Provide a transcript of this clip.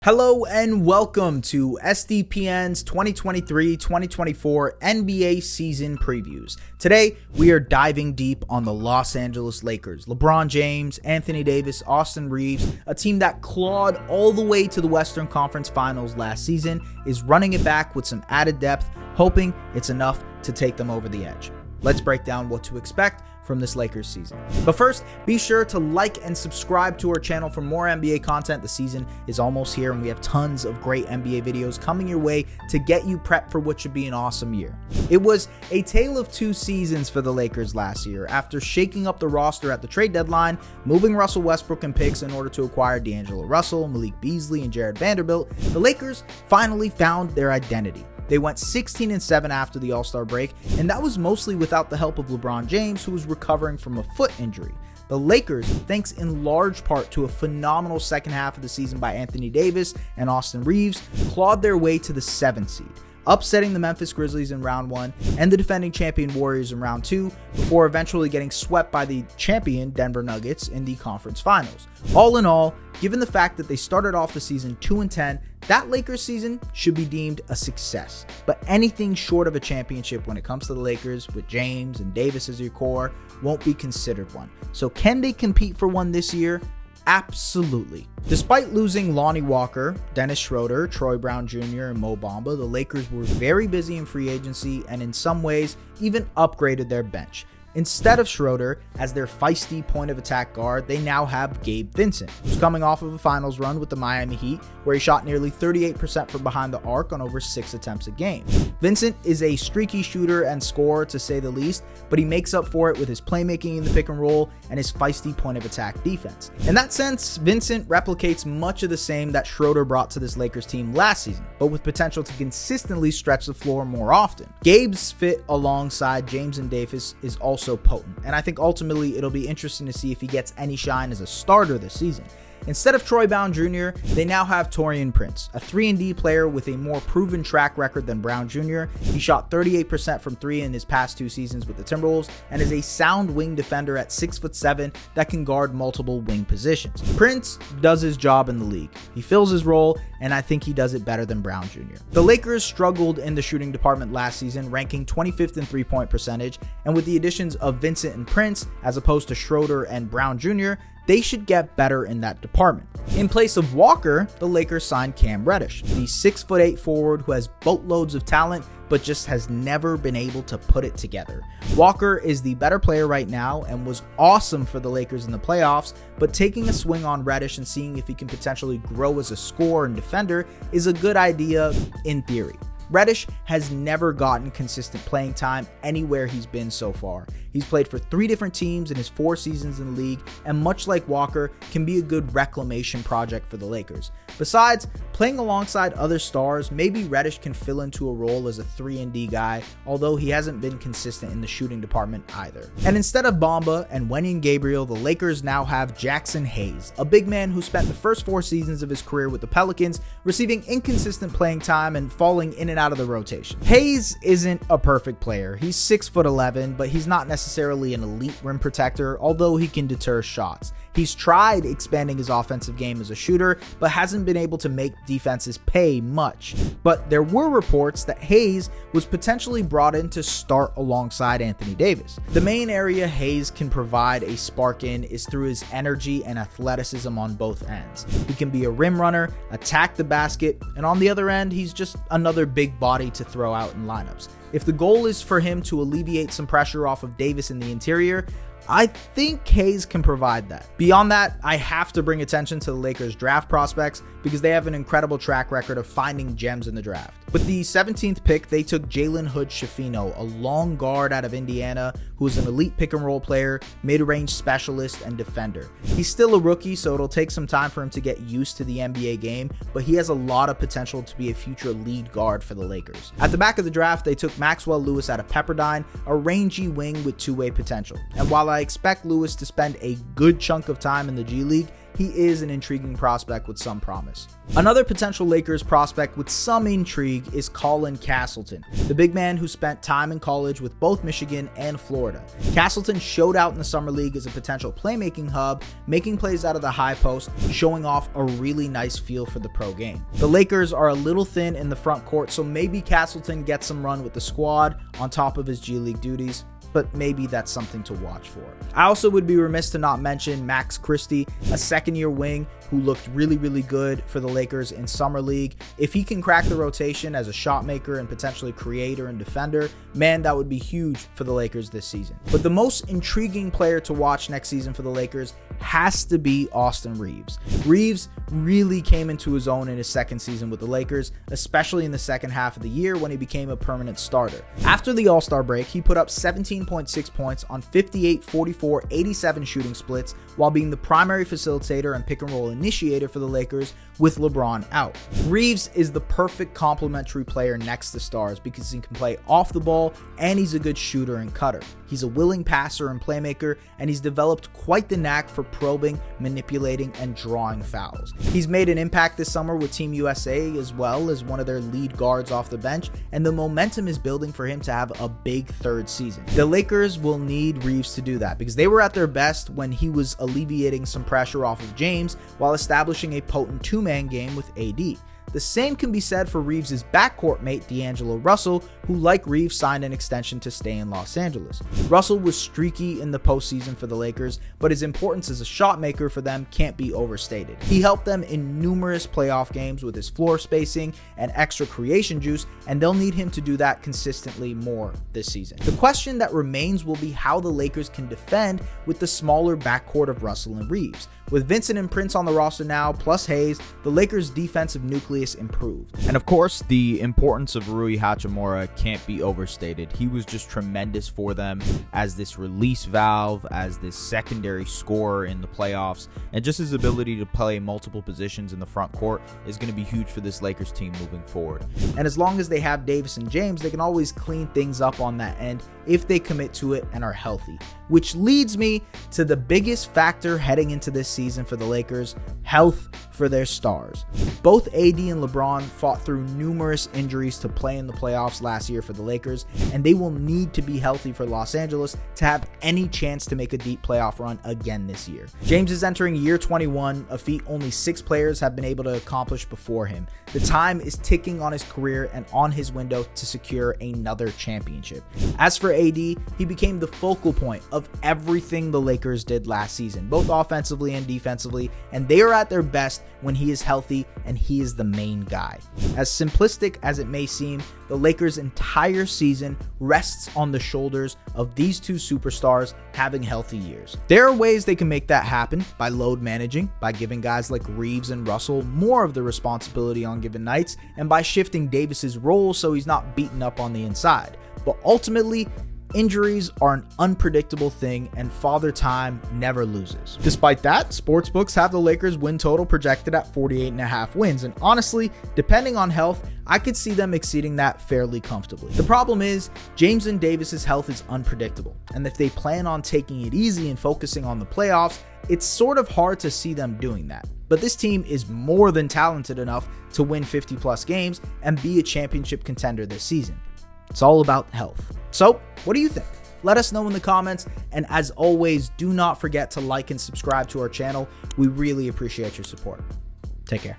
Hello and welcome to SDPN's 2023-2024 NBA season previews. Today, we are diving deep on the Los Angeles Lakers. LeBron James, Anthony Davis, Austin Reaves, a team that clawed all the way to the Western Conference Finals last season, is running it back with some added depth, hoping it's enough to take them over the edge. Let's break down what to expect from this Lakers season. But first, be sure to like and subscribe to our channel for more NBA content. The season is almost here and we have tons of great NBA videos coming your way to get you prepped for what should be an awesome year. It was a tale of two seasons for the Lakers last year. After shaking up the roster at the trade deadline, moving Russell Westbrook and picks in order to acquire D'Angelo Russell, Malik Beasley, and Jared Vanderbilt, the Lakers finally found their identity. They went 16-7 after the All-Star break, and that was mostly without the help of LeBron James, who was recovering from a foot injury. The Lakers, thanks in large part to a phenomenal second half of the season by Anthony Davis and Austin Reaves, clawed their way to the 7th seed, upsetting the Memphis Grizzlies in round 1 and the defending champion Warriors in round 2, before eventually getting swept by the champion Denver Nuggets in the conference finals. All in all, given the fact that they started off the season 2-10, that Lakers season should be deemed a success. But anything short of a championship when it comes to the Lakers, with James and Davis as your core, won't be considered one. So can they compete for one this year? Absolutely. Despite losing Lonnie Walker, Dennis Schroeder, Troy Brown Jr., and Mo Bamba, the Lakers were very busy in free agency and in some ways even upgraded their bench. Instead of Schroeder as their feisty point of attack guard, they now have Gabe Vincent, who's coming off of a finals run with the Miami Heat, where he shot nearly 38% from behind the arc on over 6 attempts a game. Vincent is a streaky shooter and scorer to say the least, but he makes up for it with his playmaking in the pick and roll and his feisty point of attack defense. In that sense, Vincent replicates much of the same that Schroeder brought to this Lakers team last season, but with potential to consistently stretch the floor more often. Gabe's fit alongside James and Davis is also potent, and I think ultimately it'll be interesting to see if he gets any shine as a starter this season. Instead of Troy Brown Jr., they now have Taurean Prince, a 3-and-D player with a more proven track record than Brown Jr. He shot 38% from 3 in his past 2 seasons with the Timberwolves and is a sound wing defender at 6'7" that can guard multiple wing positions. Prince does his job in the league. He fills his role, and I think he does it better than Brown Jr. The Lakers struggled in the shooting department last season, ranking 25th in three-point percentage, and with the additions of Vincent and Prince, as opposed to Schroeder and Brown Jr., they should get better in that department. In place of Walker, the Lakers signed Cam Reddish, the 6'8" forward who has boatloads of talent but just has never been able to put it together. Walker is the better player right now and was awesome for the Lakers in the playoffs, but taking a swing on Reddish and seeing if he can potentially grow as a scorer and defender is a good idea in theory. Reddish has never gotten consistent playing time anywhere he's been so far. He's played for 3 different teams in his 4 seasons in the league, and much like Walker, can be a good reclamation project for the Lakers. Besides, playing alongside other stars, maybe Reddish can fill into a role as a 3-and-D guy, although he hasn't been consistent in the shooting department either. And instead of Bamba and Wenyen Gabriel, the Lakers now have Jackson Hayes, a big man who spent the first 4 seasons of his career with the Pelicans, receiving inconsistent playing time and falling in and out of the rotation. Hayes isn't a perfect player. He's 6'11", but he's not necessarily an elite rim protector, although he can deter shots. He's tried expanding his offensive game as a shooter, but hasn't been able to make defenses pay much. But there were reports that Hayes was potentially brought in to start alongside Anthony Davis. The main area Hayes can provide a spark in is through his energy and athleticism on both ends. He can be a rim runner, attack the basket, and on the other end, he's just another big body to throw out in lineups. If the goal is for him to alleviate some pressure off of Davis in the interior, I think Hayes can provide that. Beyond that, I have to bring attention to the Lakers' draft prospects because they have an incredible track record of finding gems in the draft. With the 17th pick, they took Jalen Hood-Schifino, a long guard out of Indiana who is an elite pick-and-roll player, mid-range specialist, and defender. He's still a rookie, so it'll take some time for him to get used to the NBA game, but he has a lot of potential to be a future lead guard for the Lakers. At the back of the draft, they took Maxwell Lewis out of Pepperdine, a rangy wing with two-way potential. And while I expect Lewis to spend a good chunk of time in the G League, he is an intriguing prospect with some promise. Another potential Lakers prospect with some intrigue is Colin Castleton, the big man who spent time in college with both Michigan and Florida. Castleton showed out in the Summer League as a potential playmaking hub, making plays out of the high post, showing off a really nice feel for the pro game. The Lakers are a little thin in the front court, so maybe Castleton gets some run with the squad on top of his G League duties, but maybe that's something to watch for. I also would be remiss to not mention Max Christie, a second-year wing who looked really good for the Lakers in Summer League. If he can crack the rotation as a shot maker and potentially creator and defender, man, that would be huge for the Lakers this season. But the most intriguing player to watch next season for the Lakers has to be Austin Reaves. Reaves really came into his own in his second season with the Lakers, especially in the second half of the year when he became a permanent starter. After the All-Star break, he put up 17.6 points on 58, 44, 87 shooting splits while being the primary facilitator and pick and roll initiator for the Lakers with LeBron out. Reaves is the perfect complementary player next to stars because he can play off the ball and he's a good shooter and cutter. He's a willing passer and playmaker, and he's developed quite the knack for probing, manipulating, and drawing fouls. He's made an impact this summer with Team USA as well as one of their lead guards off the bench, and the momentum is building for him to have a big third season. The Lakers will need Reaves to do that because they were at their best when he was alleviating some pressure off of James while establishing a potent two-man game with AD. The same can be said for Reaves' backcourt mate D'Angelo Russell, who like Reaves signed an extension to stay in Los Angeles. Russell was streaky in the postseason for the Lakers, but his importance as a shot maker for them can't be overstated. He helped them in numerous playoff games with his floor spacing and extra creation juice, and they'll need him to do that consistently more this season. The question that remains will be how the Lakers can defend with the smaller backcourt of Russell and Reaves. With Vincent and Prince on the roster now, plus Hayes, the Lakers' defensive nucleus improved. And of course, the importance of Rui Hachimura can't be overstated. He was just tremendous for them as this release valve, as this secondary scorer in the playoffs, and just his ability to play multiple positions in the front court is going to be huge for this Lakers team moving forward. And as long as they have Davis and James, they can always clean things up on that end if they commit to it and are healthy. Which leads me to the biggest factor heading into this season for the Lakers: health for their stars. Both AD and LeBron fought through numerous injuries to play in the playoffs last year for the Lakers, and they will need to be healthy for Los Angeles to have any chance to make a deep playoff run again this year. James is entering year 21, a feat only 6 players have been able to accomplish before him. The time is ticking on his career and on his window to secure another championship. As for AD, he became the focal point of everything the Lakers did last season, both offensively and defensively, and they are at their best when he is healthy and he is the main guy. As simplistic as it may seem, the Lakers' entire season rests on the shoulders of these two superstars having healthy years. There are ways they can make that happen: by load managing, by giving guys like Reaves and Russell more of the responsibility on given nights, and by shifting Davis's role so he's not beaten up on the inside. But ultimately, injuries are an unpredictable thing, and Father Time never loses. Despite that, sportsbooks have the Lakers win total projected at 48.5 wins, and honestly, depending on health, I could see them exceeding that fairly comfortably. The problem is, James and Davis's health is unpredictable, and if they plan on taking it easy and focusing on the playoffs, it's sort of hard to see them doing that. But this team is more than talented enough to win 50+ games and be a championship contender this season. It's all about health. So, what do you think? Let us know in the comments, and as always, do not forget to like and subscribe to our channel. We really appreciate your support. Take care.